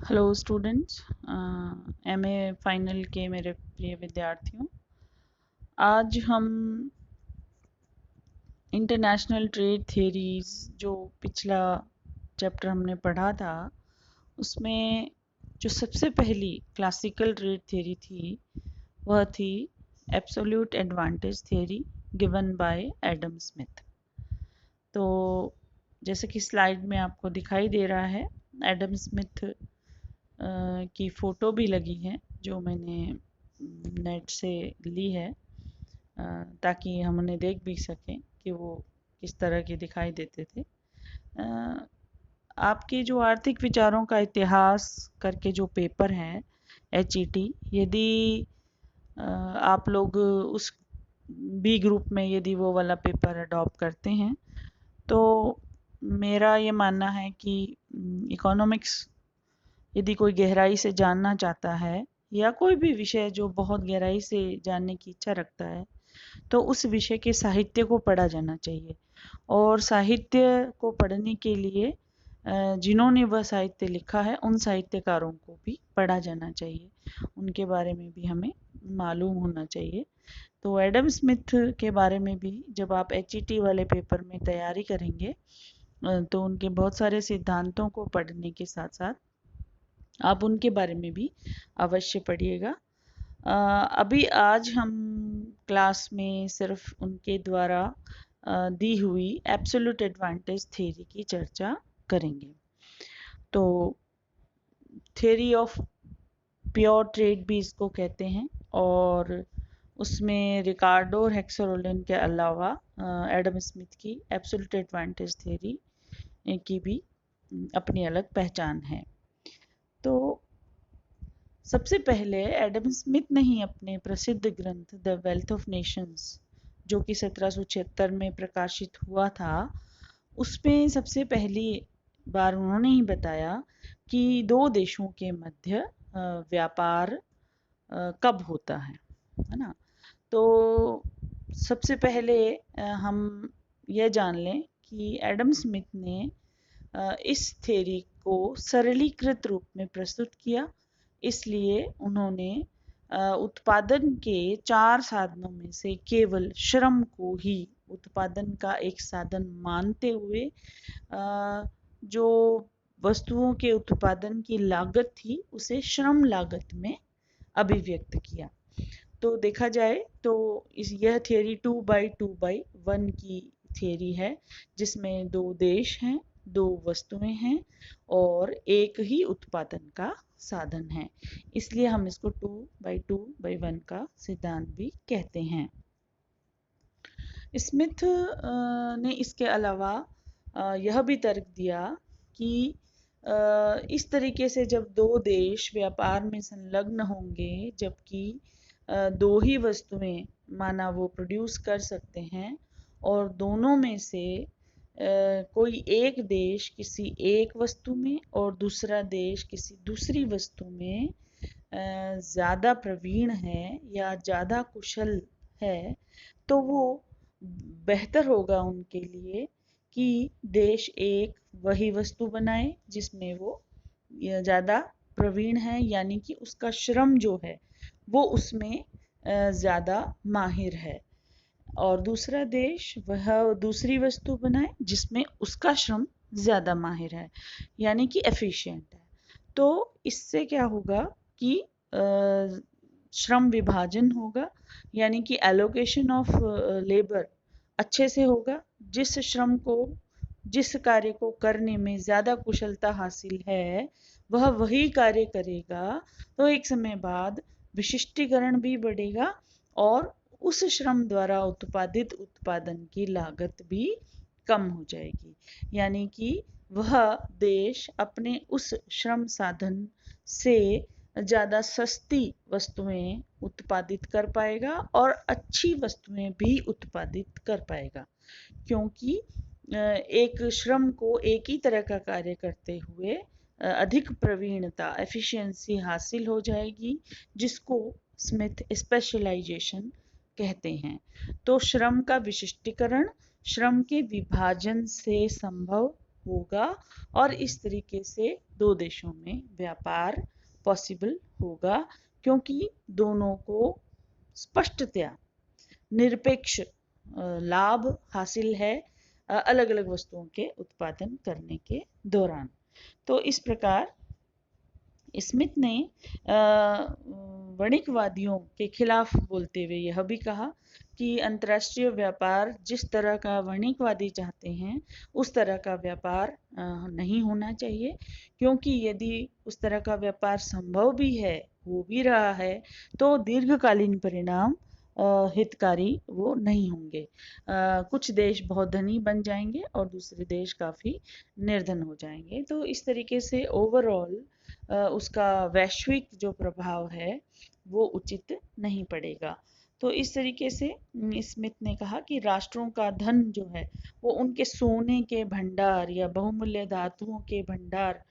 Hello students, MA final के मेरे प्रिय विद्यार्थियों, आज हम इंटरनेशनल ट्रेड थ्योरीज जो पिछला चैप्टर हमने पढ़ा था उसमें जो सबसे पहली क्लासिकल ट्रेड थ्योरी थी वह थी absolute advantage theory given by Adam Smith. तो जैसे कि स्लाइड में आपको दिखाई दे रहा है, एडम स्मिथ की फ़ोटो भी लगी है जो मैंने नेट से ली है, ताकि हम उन्हें देख भी सकें कि वो किस तरह के दिखाई देते थे। आपके जो आर्थिक विचारों का इतिहास करके जो पेपर है HET, यदि आप लोग उस बी ग्रुप में यदि वो वाला पेपर अडॉप्ट करते हैं तो मेरा ये मानना है कि इकोनॉमिक्स यदि कोई गहराई से जानना चाहता है या कोई भी विषय जो बहुत गहराई से जानने की इच्छा रखता है तो उस विषय के साहित्य को पढ़ा जाना चाहिए। और साहित्य को पढ़ने के लिए जिन्होंने वह साहित्य लिखा है उन साहित्यकारों को भी पढ़ा जाना चाहिए, उनके बारे में भी हमें मालूम होना चाहिए। तो एडम स्मिथ के बारे में भी जब आप HET वाले पेपर में तैयारी करेंगे तो उनके बहुत सारे सिद्धांतों को पढ़ने के साथ साथ आप उनके बारे में भी अवश्य पढ़िएगा। अभी आज हम क्लास में सिर्फ उनके द्वारा दी हुई एब्सोल्यूट एडवांटेज थ्योरी की चर्चा करेंगे। तो थ्योरी ऑफ प्योर ट्रेड भी इसको कहते हैं, और उसमें रिकार्डो और हेक्सरोलिन के अलावा एडम स्मिथ की एब्सोल्यूट एडवांटेज थ्योरी की भी अपनी अलग पहचान है। तो सबसे पहले एडम स्मिथ ने ही अपने प्रसिद्ध ग्रंथ द वेल्थ ऑफ नेशंस, जो कि 1776 में प्रकाशित हुआ था, उसमें सबसे पहली बार उन्होंने ही बताया कि दो देशों के मध्य व्यापार कब होता है ना। तो सबसे पहले हम यह जान लें कि एडम स्मिथ ने इस थ्योरी को सरलीकृत रूप में प्रस्तुत किया, इसलिए उन्होंने उत्पादन के 4 साधनों में से केवल श्रम को ही उत्पादन का एक साधन मानते हुए जो वस्तुओं के उत्पादन की लागत थी उसे श्रम लागत में अभिव्यक्त किया। तो देखा जाए तो यह थियरी 2/2/1 की थियरी है, जिसमें दो देश हैं, दो वस्तुएं हैं और एक ही उत्पादन का साधन है, इसलिए हम इसको 2/2/1 का सिद्धांत भी कहते हैं। स्मिथ ने इसके अलावा यह भी तर्क दिया कि इस तरीके से जब दो देश व्यापार में संलग्न होंगे, जबकि दो ही वस्तुएं माना वो प्रोड्यूस कर सकते हैं और दोनों में से कोई एक देश किसी एक वस्तु में और दूसरा देश किसी दूसरी वस्तु में ज़्यादा प्रवीण है या ज़्यादा कुशल है, तो वो बेहतर होगा उनके लिए कि देश एक वही वस्तु बनाए जिसमें वो ज़्यादा प्रवीण है, यानी कि उसका श्रम जो है वो उसमें ज़्यादा माहिर है, और दूसरा देश वह दूसरी वस्तु बनाए जिसमें उसका श्रम ज़्यादा माहिर है, यानी कि एफिशिएंट है। तो इससे क्या होगा कि श्रम विभाजन होगा, यानी कि एलोकेशन ऑफ लेबर अच्छे से होगा। जिस श्रम को, जिस कार्य को करने में ज़्यादा कुशलता हासिल है वह वही कार्य करेगा, तो एक समय बाद विशिष्टीकरण भी बढ़ेगा और उस श्रम द्वारा उत्पादित उत्पादन की लागत भी कम हो जाएगी, यानी कि वह देश अपने उस श्रम साधन से ज़्यादा सस्ती वस्तुएं उत्पादित कर पाएगा और अच्छी वस्तुएं भी उत्पादित कर पाएगा, क्योंकि एक श्रम को एक ही तरह का कार्य करते हुए अधिक प्रवीणता, एफिशिएंसी हासिल हो जाएगी, जिसको स्मिथ स्पेशलाइजेशन कहते हैं। तो श्रम का विशिष्टीकरण श्रम के विभाजन से संभव होगा और इस तरीके से दो देशों में व्यापार पॉसिबल होगा, क्योंकि दोनों को स्पष्टतया निरपेक्ष लाभ हासिल है अलग अलग वस्तुओं के उत्पादन करने के दौरान। तो इस प्रकार स्मिथ ने वणिकवादियों के खिलाफ बोलते हुए यह भी कहा कि अंतर्राष्ट्रीय व्यापार जिस तरह का वणिकवादी चाहते हैं उस तरह का व्यापार नहीं होना चाहिए, क्योंकि यदि उस तरह का व्यापार संभव भी है, हो भी रहा है, तो दीर्घकालीन परिणाम हितकारी वो नहीं होंगे। कुछ देश बहुत धनी बन जाएंगे और दूसरे देश काफ़ी निर्धन हो जाएंगे। तो इस तरीके से ओवरऑल उसका वैश्विक जो प्रभाव है वो उचित नहीं पड़ेगा। तो इस तरीके से स्मिथ ने कहा कि राष्ट्रों का धन जो है वो उनके सोने के भंडार या बहुमूल्य धातुओं के भंडार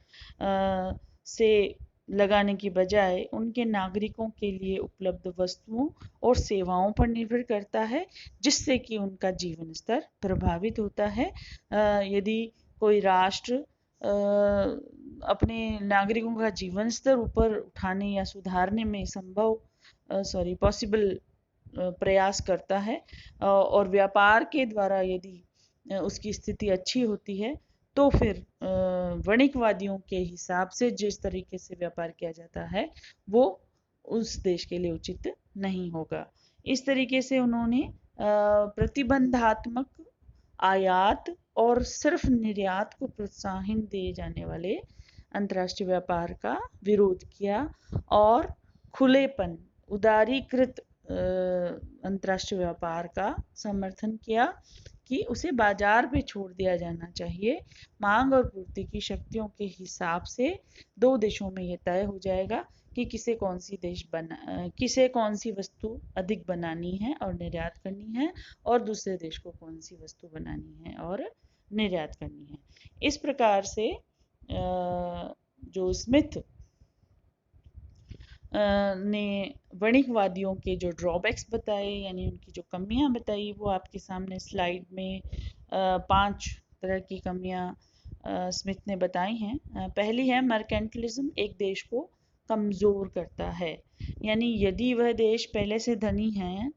से लगाने की बजाय उनके नागरिकों के लिए उपलब्ध वस्तुओं और सेवाओं पर निर्भर करता है, जिससे कि उनका जीवन स्तर प्रभावित होता है। यदि कोई राष्ट्र अपने नागरिकों का जीवन स्तर ऊपर उठाने या सुधारने में पॉसिबल प्रयास करता है और व्यापार के द्वारा यदि उसकी स्थिति अच्छी होती है, तो फिर वणिकवादियों के हिसाब से जिस तरीके से व्यापार किया जाता है वो उस देश के लिए उचित नहीं होगा। इस तरीके से उन्होंने प्रतिबंधात्मक आयात और सिर्फ निर्यात को प्रोत्साहन दिए जाने वाले अंतर्राष्ट्रीय व्यापार का विरोध किया और खुलेपन, उदारीकृत अंतर्राष्ट्रीय व्यापार का समर्थन किया कि उसे बाजार पे छोड़ दिया जाना चाहिए। मांग और पूर्ति की शक्तियों के हिसाब से दो देशों में यह तय हो जाएगा कि किसे कौन सी वस्तु अधिक बनानी है और निर्यात करनी है और दूसरे देश को कौन सी वस्तु बनानी है और निर्यात करनी है। इस प्रकार से जो स्मिथ ने वणिकवादियों के जो ड्रॉबैक्स बताए, यानी उनकी जो कमियां बताई, वो आपके सामने स्लाइड में 5 तरह की कमियां स्मिथ ने बताई हैं। पहली है मर्केंटलिज्म एक देश को कमज़ोर करता है, यानी यदि वह देश पहले से धनी है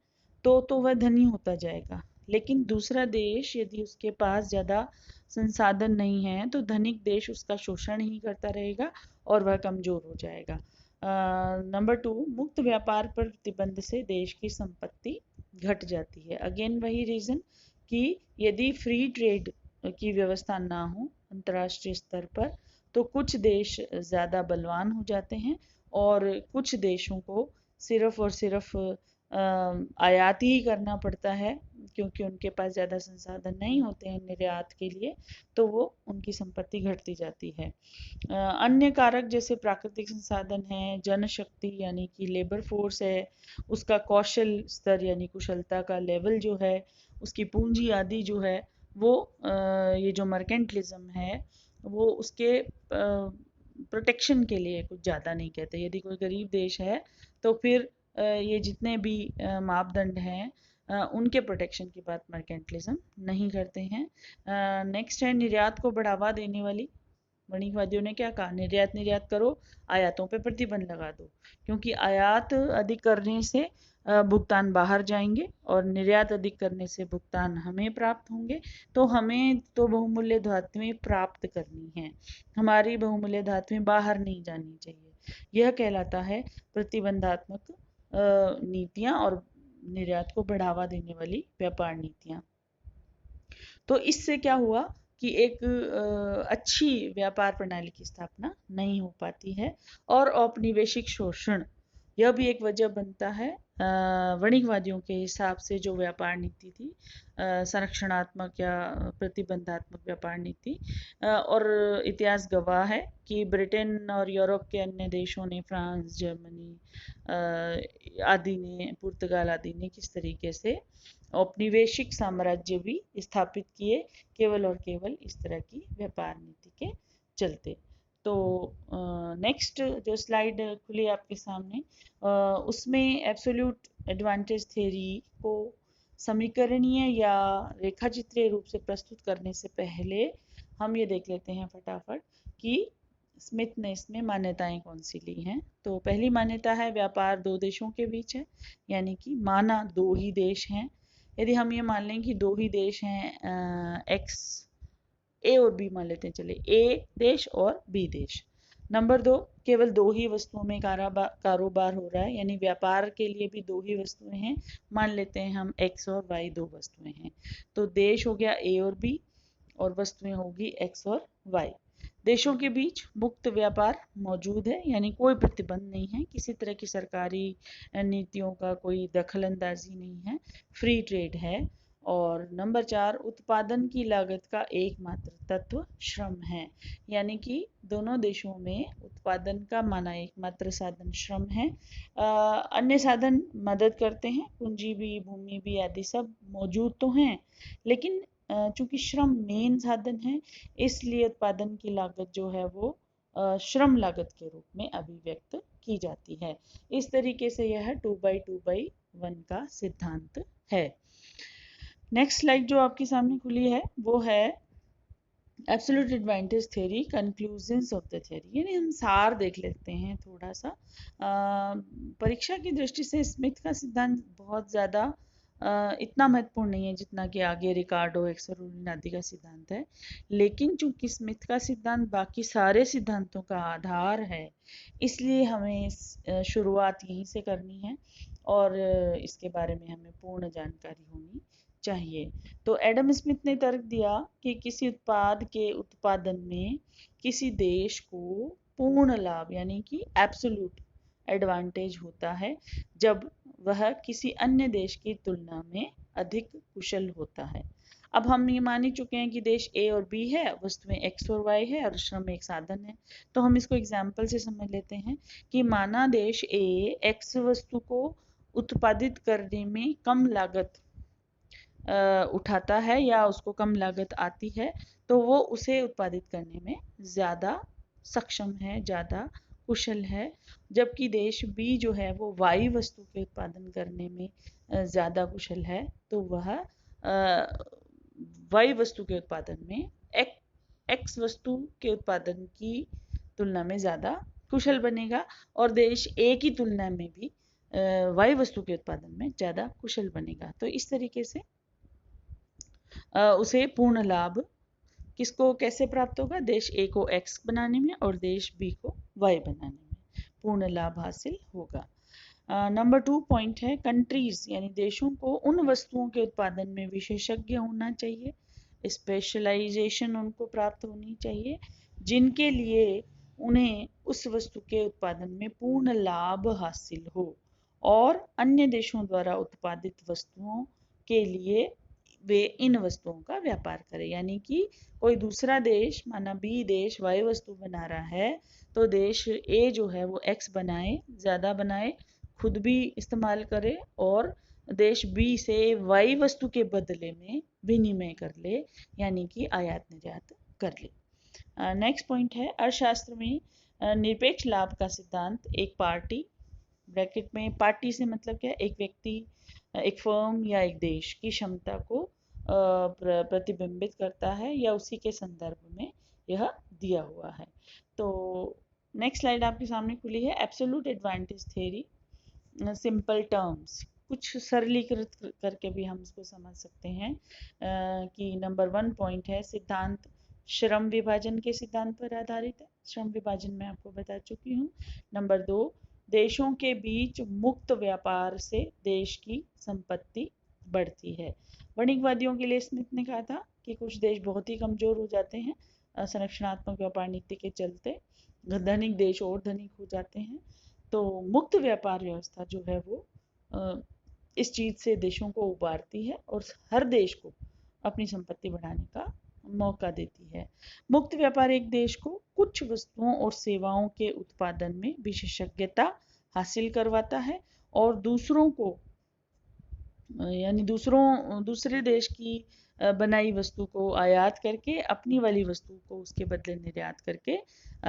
तो वह धनी होता जाएगा, लेकिन दूसरा देश यदि उसके पास ज़्यादा संसाधन नहीं है तो धनिक देश उसका शोषण ही करता रहेगा और वह कमज़ोर हो जाएगा। नंबर 2, मुक्त व्यापार पर प्रतिबंध से देश की संपत्ति घट जाती है। अगेन वही रीज़न कि यदि फ्री ट्रेड की व्यवस्था ना हो अंतर्राष्ट्रीय स्तर पर तो कुछ देश ज़्यादा बलवान हो जाते हैं और कुछ देशों को सिर्फ और सिर्फ आयात ही करना पड़ता है, क्योंकि उनके पास ज़्यादा संसाधन नहीं होते हैं निर्यात के लिए, तो वो उनकी संपत्ति घटती जाती है। अन्य कारक जैसे प्राकृतिक संसाधन है, जनशक्ति यानी कि लेबर फोर्स है, उसका कौशल स्तर यानी कुशलता का लेवल जो है, उसकी पूंजी आदि जो है, वो ये जो मर्केंटलिज्म है वो उसके प्रोटेक्शन के लिए कुछ ज़्यादा नहीं कहते। यदि कोई गरीब देश है तो फिर ये जितने भी मापदंड हैं उनके प्रोटेक्शन की बात मर्केंटलिज्म नहीं करते हैं। नेक्स्ट है निर्यात को बढ़ावा देने वाली। वणिकवादियों ने क्या कहा, निर्यात करो, आयातों पे प्रतिबंध लगा दो, क्योंकि आयात अधिक करने से भुगतान बाहर जाएंगे और निर्यात अधिक करने से भुगतान हमें प्राप्त होंगे। तो हमें तो बहुमूल्य धातुएं प्राप्त करनी है, हमारी बहुमूल्य धातुएं बाहर नहीं जानी चाहिए। यह कहलाता है प्रतिबंधात्मक नीतियां और निर्यात को बढ़ावा देने वाली व्यापार नीतियां। तो इससे क्या हुआ कि एक अच्छी व्यापार प्रणाली की स्थापना नहीं हो पाती है और औपनिवेशिक शोषण यह भी एक वजह बनता है। वणिकवादियों के हिसाब से जो व्यापार नीति थी संरक्षणात्मक या प्रतिबंधात्मक व्यापार नीति, और इतिहास गवाह है कि ब्रिटेन और यूरोप के अन्य देशों ने, फ्रांस, जर्मनी आदि ने, पुर्तगाल आदि ने किस तरीके से औपनिवेशिक साम्राज्य भी स्थापित किए केवल और केवल इस तरह की व्यापार नीति के चलते। तो नेक्स्ट जो स्लाइड खुली आपके सामने उसमें एब्सोल्यूट एडवांटेज थ्योरी को समीकरणीय या रेखाचित्रीय रूप से प्रस्तुत करने से पहले हम ये देख लेते हैं फटाफट कि स्मिथ ने इसमें मान्यताएं कौन सी ली हैं। तो पहली मान्यता है व्यापार दो देशों के बीच है, यानी कि माना दो ही देश हैं। यदि हम ये मान लें कि दो ही देश हैं, एक्स ए और बी मान लेते हैं, चले ए देश और बी देश। नंबर दो, केवल दो ही वस्तुओं में कारोबार हो रहा है, यानी व्यापार के लिए भी दो ही वस्तुएं हैं। मान लेते हैं हम एक्स और वाई दो वस्तुएं हैं, तो देश हो गया ए और बी और वस्तुएं होगी एक्स और वाई। देशों के बीच मुक्त व्यापार मौजूद है, यानी कोई प्रतिबंध नहीं है, किसी तरह की सरकारी नीतियों का कोई दखल अंदाजी नहीं है, फ्री ट्रेड है। और नंबर चार, उत्पादन की लागत का एकमात्र तत्व श्रम है, यानी कि दोनों देशों में उत्पादन का माना एकमात्र साधन श्रम है। अन्य साधन मदद करते हैं, पूंजी भी, भूमि भी आदि सब मौजूद तो हैं, लेकिन चूंकि श्रम मेन साधन है, इसलिए उत्पादन की लागत जो है वो श्रम लागत के रूप में अभिव्यक्त की जाती है। इस तरीके से यह 2/2/1 का सिद्धांत है। नेक्स्ट स्लाइड जो आपके सामने खुली है वो है absolute advantage theory, conclusions of the theory, यानी हम सार देख लेते हैं थोड़ा सा। परीक्षा की दृष्टि से स्मिथ का सिद्धांत बहुत ज़्यादा इतना महत्वपूर्ण नहीं है जितना कि आगे रिकार्डो, एक्सरूलिन आदि का सिद्धांत है, लेकिन चूंकि स्मिथ का सिद्धांत बाकी सारे सिद्धांतों का आधार है, इसलिए हमें शुरुआत यहीं से करनी है और इसके बारे में हमें पूर्ण जानकारी होनी चाहिए। तो एडम स्मिथ ने तर्क दिया कि किसी उत्पाद के उत्पादन में किसी देश को पूर्ण लाभ यानी कि एब्सोल्यूट एडवांटेज होता है जब वह किसी अन्य देश की तुलना में अधिक कुशल होता है। अब हम ये मान ही चुके हैं कि देश ए और बी है, वस्तुएं एक्स और वाई है और श्रम एक साधन है, तो हम इसको एग्जाम्पल से समझ लेते हैं कि माना देश ए एक्स वस्तु को उत्पादित करने में कम लागत उठाता है या उसको कम लागत आती है, तो वो उसे उत्पादित करने में ज़्यादा सक्षम है, ज़्यादा कुशल है। जबकि देश बी जो है वो वाई वस्तु के उत्पादन करने में ज़्यादा कुशल है, तो वह वाई वस्तु के उत्पादन में एक्स वस्तु के उत्पादन की तुलना में ज़्यादा कुशल बनेगा और देश ए की तुलना में भी वाई वस्तु के उत्पादन में ज़्यादा कुशल बनेगा। तो इस तरीके से उसे पूर्ण लाभ किसको कैसे प्राप्त होगा, देश ए को एक्स बनाने में और देश बी को वाई बनाने में पूर्ण लाभ हासिल होगा। नंबर 2 पॉइंट है कंट्रीज, यानी देशों को उन वस्तुओं के उत्पादन में विशेषज्ञ होना चाहिए, स्पेशलाइजेशन उनको प्राप्त होनी चाहिए, जिनके लिए उन्हें उस वस्तु के उत्पादन में पूर्ण लाभ हासिल हो और अन्य देशों द्वारा उत्पादित वस्तुओं के लिए वे इन वस्तुओं का व्यापार करें। यानी कि कोई दूसरा देश, माना बी देश वाई वस्तु बना रहा है, तो देश ए जो है वो एक्स बनाए, ज़्यादा बनाए, खुद भी इस्तेमाल करे और देश बी से वाई वस्तु के बदले में विनिमय कर ले, यानी कि आयात निर्यात कर ले। नेक्स्ट पॉइंट है अर्थशास्त्र में निरपेक्ष लाभ का सिद्धांत एक पार्टी, ब्रैकेट में पार्टी से मतलब क्या, एक व्यक्ति, एक फर्म या एक देश की क्षमता को प्रतिबिंबित करता है या उसी के संदर्भ में यह दिया हुआ है। तो नेक्स्ट स्लाइड आपके सामने खुली है absolute advantage theory, simple terms, कुछ सरलीकृत करके भी हम इसको समझ सकते हैं कि नंबर 1 पॉइंट है सिद्धांत श्रम विभाजन के सिद्धांत पर आधारित है, श्रम विभाजन मैं आपको बता चुकी हूँ। नंबर 2, देशों के बीच मुक्त व्यापार से देश की संपत्ति बढ़ती है। वाणिज्यवादियों के लिए स्मिथ ने कहा था कि कुछ देश बहुत ही कमजोर हो जाते हैं संरक्षणात्मक व्यापार नीति के चलते, धनिक देश और धनिक हो जाते हैं, तो मुक्त व्यापार व्यवस्था जो है वो इस चीज से देशों को उबारती है और हर देश को अपनी संपत्ति बढ़ाने का मौका देती है। मुक्त व्यापार एक देश को कुछ वस्तुओं और सेवाओं के उत्पादन में विशेषज्ञता हासिल करवाता है और दूसरों को यानी दूसरे देश की बनाई वस्तु को आयात करके अपनी वाली वस्तु को उसके बदले निर्यात करके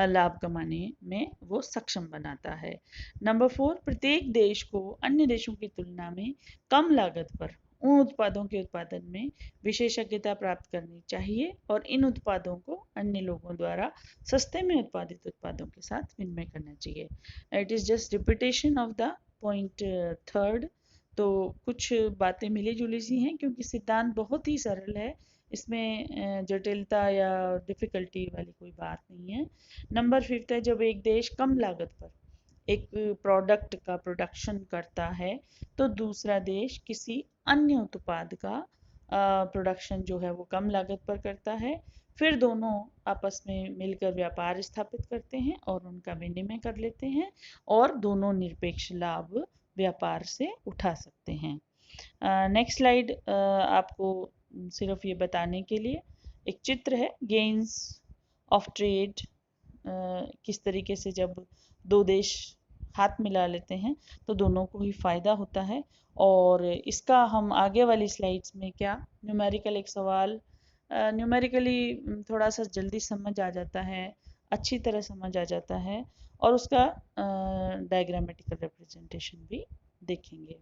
लाभ कमाने में वो सक्षम बनाता है। नंबर 4, प्रत्येक देश को अन्य देशों की तुलना में कम लागत पर उन उत्पादों के उत्पादन में विशेषज्ञता प्राप्त करनी चाहिए और इन उत्पादों को अन्य लोगों द्वारा सस्ते में उत्पादित उत्पादों के साथ विनिमय करना चाहिए। It is just repetition of the point third. तो कुछ बातें मिली जुली सी हैं क्योंकि सिद्धांत बहुत ही सरल है, इसमें जटिलता या डिफ़िकल्टी वाली कोई बात नहीं है। नंबर 5 है, जब एक देश कम लागत पर एक प्रोडक्ट का प्रोडक्शन करता है तो दूसरा देश किसी अन्य उत्पाद का प्रोडक्शन जो है वो कम लागत पर करता है, फिर दोनों आपस में मिलकर व्यापार स्थापित करते हैं और उनका विनिमय कर लेते हैं और दोनों निरपेक्ष लाभ व्यापार से उठा सकते हैं। नेक्स्ट स्लाइड आपको सिर्फ ये बताने के लिए एक चित्र है, गेन्स ऑफ ट्रेड, किस तरीके से जब दो देश हाथ मिला लेते हैं तो दोनों को ही फ़ायदा होता है। और इसका हम आगे वाली स्लाइड्स में क्या न्यूमेरिकल एक सवाल, न्यूमेरिकली थोड़ा सा जल्दी समझ आ जाता है, अच्छी तरह समझ आ जाता है और उसका डायग्रामेटिकल रिप्रेजेंटेशन भी देखेंगे।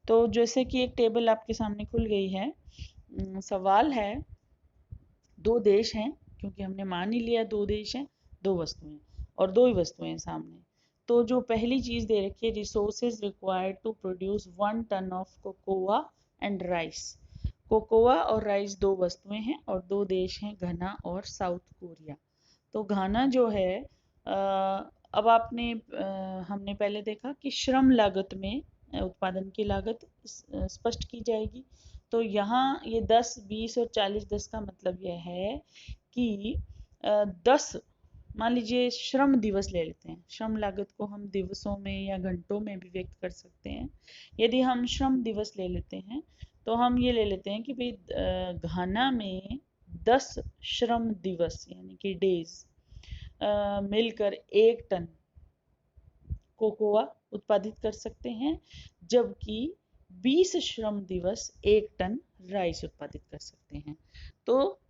तो जैसे कि एक टेबल आपके सामने खुल गई है, सवाल है दो देश हैं, क्योंकि हमने मान ही लिया दो देश हैं, दो वस्तुएं और दो ही वस्तुएं सामने। तो जो पहली चीज़ दे रखी है, resources required to produce 1 ton of cocoa and rice. Cocoa और राइस दो वस्तुएं हैं और दो देश हैं, घाना और साउथ कोरिया। तो घाना जो है, अब हमने पहले देखा कि श्रम लागत में उत्पादन की लागत स्पष्ट की जाएगी। तो यहाँ ये 10, 20 और 40, 10 का मतलब यह है कि 10, मान लीजिए श्रम दिवस ले लेते हैं, श्रम लागत को हम दिवसों में या घंटों में भी व्यक्त कर सकते हैं। यदि हम श्रम दिवस ले लेते हैं तो हम ये ले लेते हैं कि भाई घाना में 10 श्रम दिवस यानी कि डेज मिलकर 1 टन कोकोआ उत्पादित कर सकते हैं, जबकि 20 श्रम दिवस 1 टन राइस उत्पादित कर सकते हैं। तो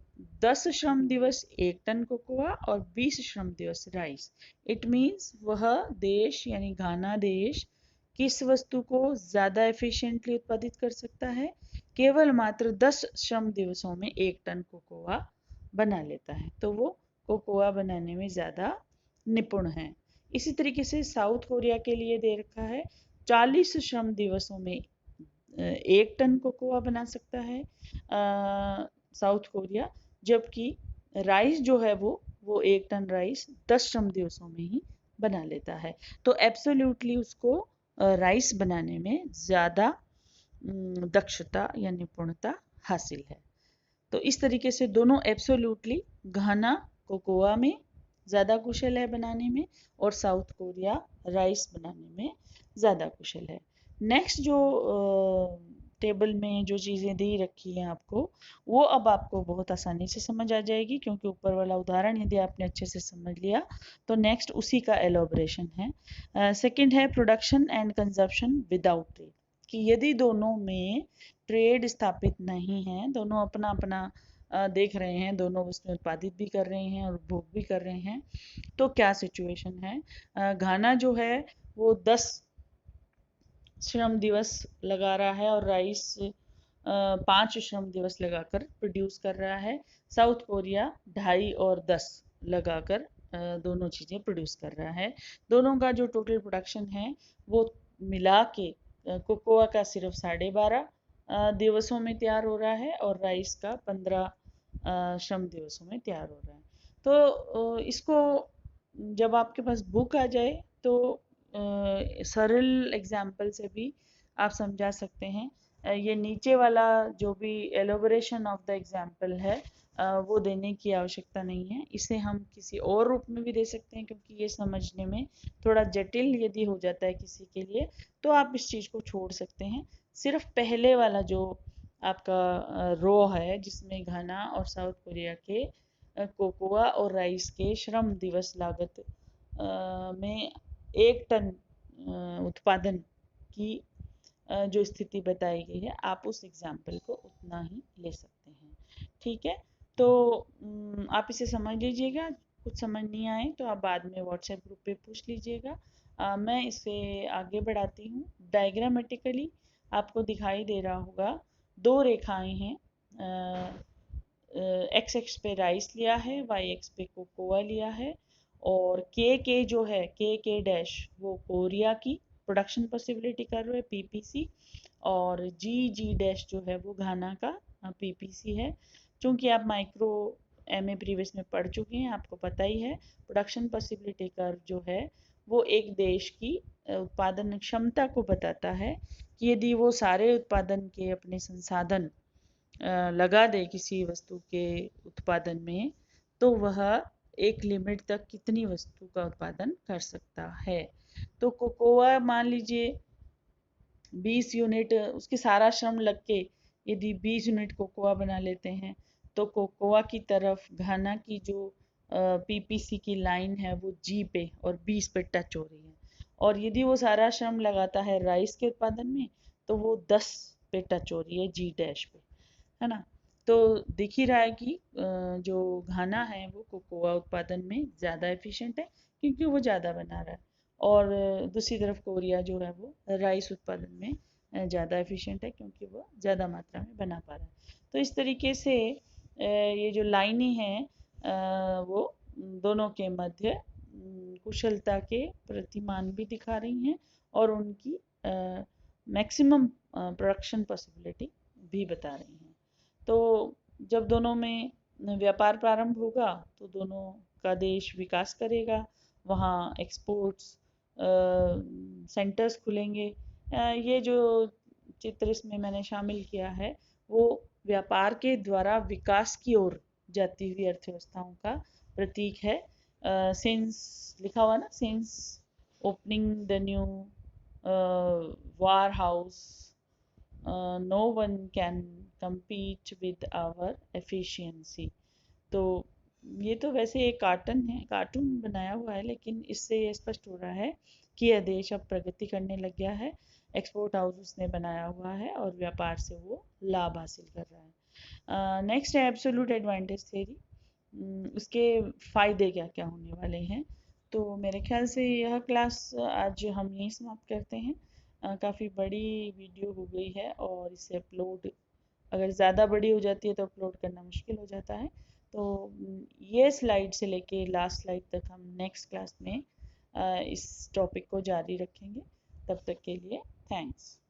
10 श्रम दिवस 1 टन कोकोआ और 20 श्रम दिवस राइस। इट मीन्स वह देश यानी घाना देश किस वस्तु को ज़्यादा एफिशिएंटली उत्पादित कर सकता है, केवल मात्र 10 श्रम दिवसों में 1 टन कोकोआ बना लेता है। तो वो कोकोआ बनाने में ज़्यादा निपुण है। इसी तरीके से साउथ कोरिया के लिए दे रखा है 40 श्रम दिवसों में 1 टन कोकोआ बना सकता है साउथ कोरिया, जबकि राइस जो है वो 1 टन राइस 10 श्रम दिवसों में ही बना लेता है। तो एब्सोल्युटली उसको राइस बनाने में ज़्यादा दक्षता या निपुणता हासिल है। तो इस तरीके से दोनों एब्सोल्युटली, घाना कोकोआ में ज़्यादा कुशल है बनाने में और साउथ कोरिया राइस बनाने में ज़्यादा कुशल है। नेक्स्ट जो टेबल में जो चीज़ें दी रखी हैं आपको, वो अब आपको बहुत आसानी से समझ आ जाएगी, क्योंकि ऊपर वाला उदाहरण यदि आपने अच्छे से समझ लिया तो नेक्स्ट उसी का एलोब्रेशन है। सेकंड है production and consumption without trade, कि यदि दोनों में ट्रेड स्थापित नहीं है, दोनों अपना अपना देख रहे हैं, दोनों वस्तुएं उत्पादित भी कर रहे हैं और उपभोग भी कर रहे हैं, तो क्या सिचुएशन है। घाना जो है वो 10 श्रम दिवस लगा रहा है और राइस 5 श्रम दिवस लगाकर प्रोड्यूस कर रहा है। साउथ कोरिया 2.5 और 10 लगाकर दोनों चीज़ें प्रोड्यूस कर रहा है। दोनों का जो टोटल प्रोडक्शन है वो मिला के कोकोआ का सिर्फ 12.5 दिवसों में तैयार हो रहा है और राइस का 15 श्रम दिवसों में तैयार हो रहा है। तो इसको जब आपके पास बुक आ जाए तो सरल एग्जाम्पल से भी आप समझा सकते हैं। ये नीचे वाला जो भी एलोबरेशन ऑफ द एग्जाम्पल है वो देने की आवश्यकता नहीं है, इसे हम किसी और रूप में भी दे सकते हैं, क्योंकि ये समझने में थोड़ा जटिल यदि हो जाता है किसी के लिए तो आप इस चीज़ को छोड़ सकते हैं। सिर्फ पहले वाला जो आपका रो है जिसमें घाना और साउथ कोरिया के कोकोआ और राइस के श्रम दिवस लागत में 1 टन उत्पादन की जो स्थिति बताई गई है, आप उस एग्जाम्पल को उतना ही ले सकते हैं। ठीक है, तो आप इसे समझ लीजिएगा, कुछ समझ नहीं आए तो आप बाद में व्हाट्सएप ग्रुप पे पूछ लीजिएगा। मैं इसे आगे बढ़ाती हूँ। डायग्रामेटिकली आपको दिखाई दे रहा होगा दो रेखाएं हैं, एक्स एक्स पे राइस लिया है, वाई एक्स पे कोकोआ लिया है, और के जो है के डैश वो कोरिया की प्रोडक्शन पॉसिबिलिटी कर रहे हैं पीपीसी, और जी डैश जो है वो घाना का पीपीसी है। चूंकि आप माइक्रो एमए प्रीवियस में पढ़ चुके हैं, आपको पता ही है प्रोडक्शन पॉसिबिलिटी कर्व जो है वो एक देश की उत्पादन क्षमता को बताता है कि यदि वो सारे उत्पादन के अपने संसाधन लगा दे किसी वस्तु के उत्पादन में, तो वह एक लिमिट तक कितनी वस्तु का उत्पादन कर सकता है। तो कोकोआ मान लीजिए 20 यूनिट, उसके सारा श्रम लग के यदि 20 यूनिट कोकोआ बना लेते हैं, तो कोकोआ की तरफ घाना की जो पीपीसी की लाइन है वो जी पे और 20 पे टच हो रही है, और यदि वो सारा श्रम लगाता है राइस के उत्पादन में, तो वो 10 पे टच हो रही है जी डैश पे, है ना। तो दिख ही रहा है कि जो घाना है वो कोकोआ उत्पादन में ज़्यादा एफिशिएंट है क्योंकि वो ज़्यादा बना रहा है, और दूसरी तरफ कोरिया जो है वो राइस उत्पादन में ज़्यादा एफिशिएंट है क्योंकि वो ज़्यादा मात्रा में बना पा रहा है। तो इस तरीके से ये जो लाइनें हैं वो दोनों के मध्य कुशलता के प्रतिमान भी दिखा रही हैं और उनकी मैक्सिमम प्रोडक्शन पॉसिबिलिटी भी बता रही हैं। तो जब दोनों में व्यापार प्रारंभ होगा तो दोनों का देश विकास करेगा, वहाँ एक्सपोर्ट्स सेंटर्स खुलेंगे। ये जो चित्र इसमें मैंने शामिल किया है वो व्यापार के द्वारा विकास की ओर जाती हुई अर्थव्यवस्थाओं का प्रतीक है। सिंस लिखा हुआ ना, since opening the new war house no one can compete with our efficiency। तो ये तो वैसे एक कार्टून बनाया हुआ है, लेकिन इससे ये स्पष्ट हो रहा है कि यह देश अब प्रगति करने लग गया है, एक्सपोर्ट हाउस उसने बनाया हुआ है और व्यापार से वो लाभ हासिल कर रहा है। नेक्स्ट है एब्सोल्यूट एडवांटेज थ्योरी, उसके फायदे क्या क्या होने वाले हैं। तो मेरे ख्याल से यह क्लास आज हम यहीं समाप्त करते हैं। काफ़ी बड़ी वीडियो हो गई है और इसे अपलोड अगर ज़्यादा बड़ी हो जाती है तो अपलोड करना मुश्किल हो जाता है। तो ये स्लाइड से लेके लास्ट स्लाइड तक हम नेक्स्ट क्लास में इस टॉपिक को जारी रखेंगे। तब तक के लिए थैंक्स।